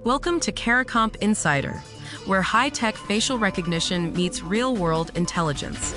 Welcome to CARICOMP Insider, where high-tech facial recognition meets real-world intelligence.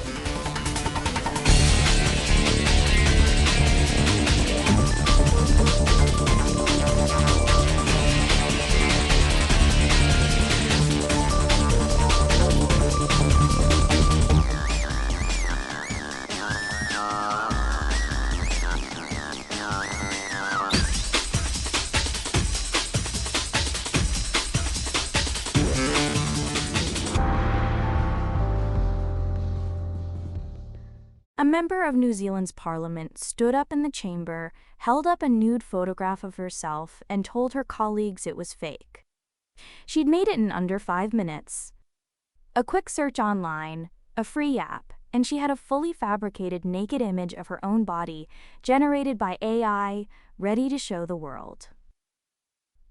A member of New Zealand's parliament stood up in the chamber, held up a nude photograph of herself, and told her colleagues it was fake. She'd made it in under 5 minutes. A quick search online, a free app, and she had a fully fabricated naked image of her own body, generated by AI, ready to show the world.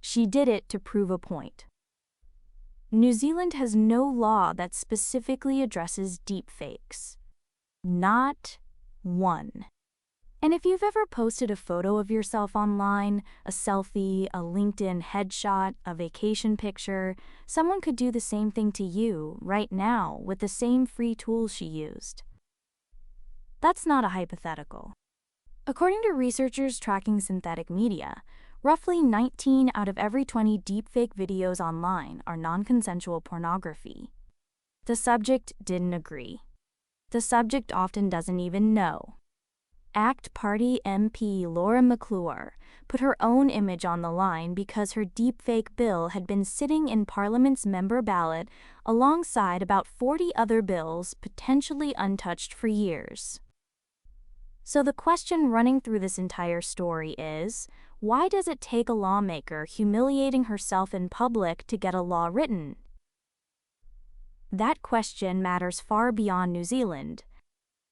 She did it to prove a point. New Zealand has no law that specifically addresses deepfakes. Not one. And if you've ever posted a photo of yourself online, a selfie, a LinkedIn headshot, a vacation picture, someone could do the same thing to you right now with the same free tools she used. That's not a hypothetical. According to researchers tracking synthetic media, roughly 19 out of every 20 deepfake videos online are non-consensual pornography. The subject didn't agree. The subject often doesn't even know. ACT Party MP Laura McClure put her own image on the line because her deepfake bill had been sitting in Parliament's member ballot alongside about 40 other bills potentially untouched for years. So the question running through this entire story is, why does it take a lawmaker humiliating herself in public to get a law written? That question matters far beyond New Zealand.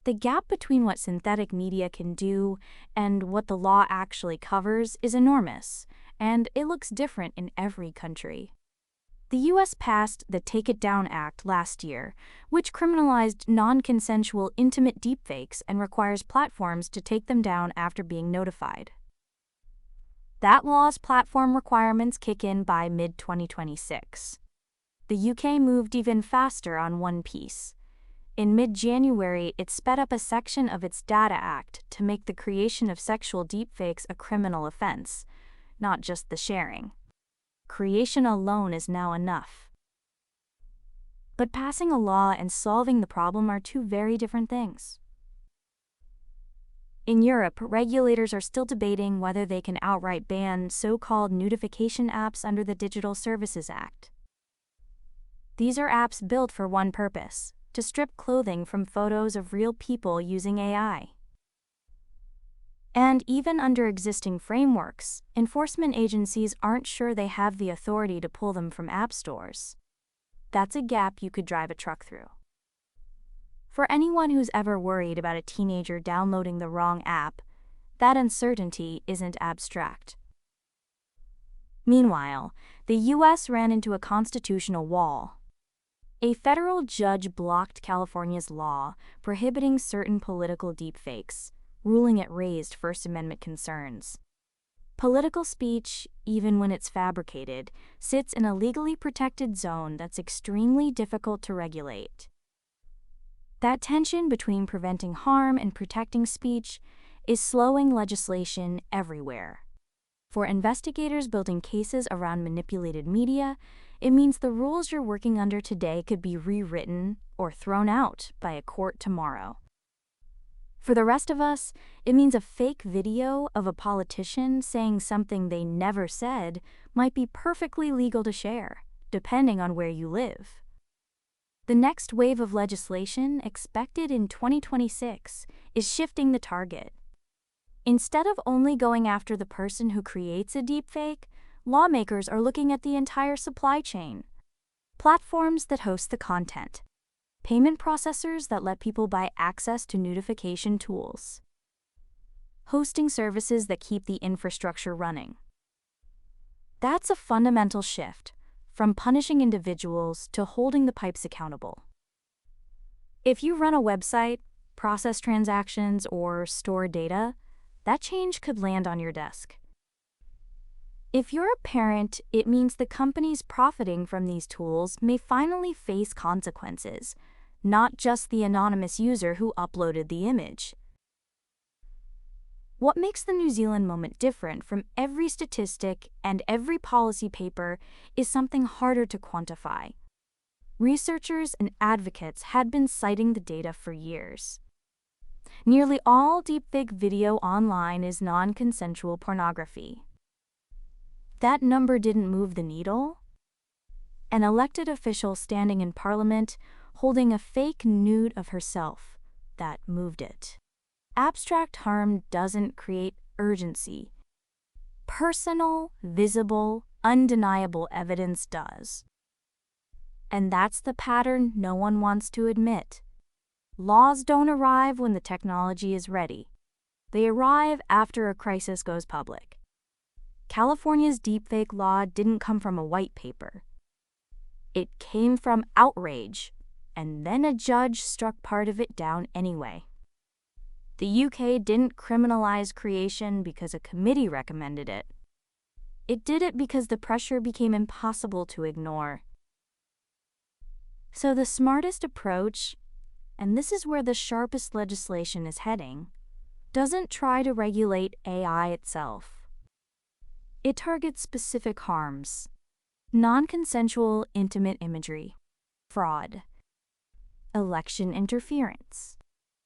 The gap between what synthetic media can do and what the law actually covers is enormous, and it looks different in every country. The U.S. passed the Take It Down Act last year, which criminalized non-consensual intimate deepfakes and requires platforms to take them down after being notified. That law's platform requirements kick in by mid-2026. The UK moved even faster on one piece. In mid-January, it sped up a section of its Data Act to make the creation of sexual deepfakes a criminal offense, not just the sharing. Creation alone is now enough. But passing a law and solving the problem are two very different things. In Europe, regulators are still debating whether they can outright ban so-called nudification apps under the Digital Services Act. These are apps built for one purpose: to strip clothing from photos of real people using AI. And even under existing frameworks, enforcement agencies aren't sure they have the authority to pull them from app stores. That's a gap you could drive a truck through. For anyone who's ever worried about a teenager downloading the wrong app, that uncertainty isn't abstract. Meanwhile, the U.S. ran into a constitutional wall. A federal judge blocked California's law prohibiting certain political deepfakes, ruling it raised First Amendment concerns. Political speech, even when it's fabricated, sits in a legally protected zone that's extremely difficult to regulate. That tension between preventing harm and protecting speech is slowing legislation everywhere. For investigators building cases around manipulated media, it means the rules you're working under today could be rewritten or thrown out by a court tomorrow. For the rest of us, it means a fake video of a politician saying something they never said might be perfectly legal to share, depending on where you live. The next wave of legislation, expected in 2026, is shifting the target. Instead of only going after the person who creates a deepfake, lawmakers are looking at the entire supply chain. Platforms that host the content. Payment processors that let people buy access to nudification tools. Hosting services that keep the infrastructure running. That's a fundamental shift, from punishing individuals to holding the pipes accountable. If you run a website, process transactions, or store data, that change could land on your desk. If you're a parent, it means the companies profiting from these tools may finally face consequences, not just the anonymous user who uploaded the image. What makes the New Zealand moment different from every statistic and every policy paper is something harder to quantify. Researchers and advocates had been citing the data for years. Nearly all deepfake video online is non-consensual pornography. That number didn't move the needle. An elected official standing in Parliament holding a fake nude of herself, that moved it. Abstract harm doesn't create urgency. Personal, visible, undeniable evidence does. And that's the pattern no one wants to admit. Laws don't arrive when the technology is ready. They arrive after a crisis goes public. California's deepfake law didn't come from a white paper. It came from outrage, and then a judge struck part of it down anyway. The UK didn't criminalize creation because a committee recommended it. It did it because the pressure became impossible to ignore. So the smartest approach, and this is where the sharpest legislation is heading, doesn't try to regulate AI itself. It targets specific harms: non-consensual intimate imagery, fraud, election interference.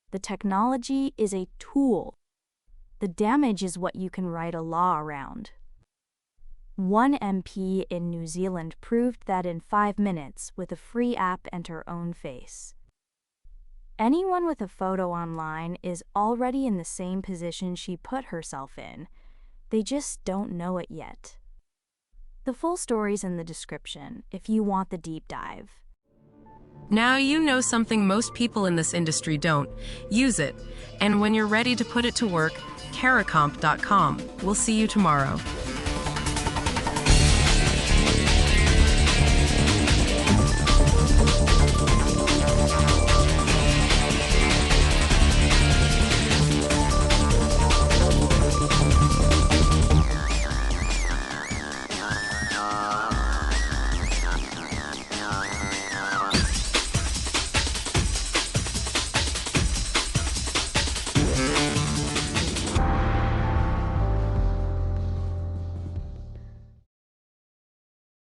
The technology is a tool. The damage is what you can write a law around. One MP in New Zealand proved that in 5 minutes with a free app and her own face. Anyone with a photo online is already in the same position she put herself in. They just don't know it yet. The full story's in the description if you want the deep dive. Now you know something most people in this industry don't. Use it. And when you're ready to put it to work, caracomp.com. We'll see you tomorrow.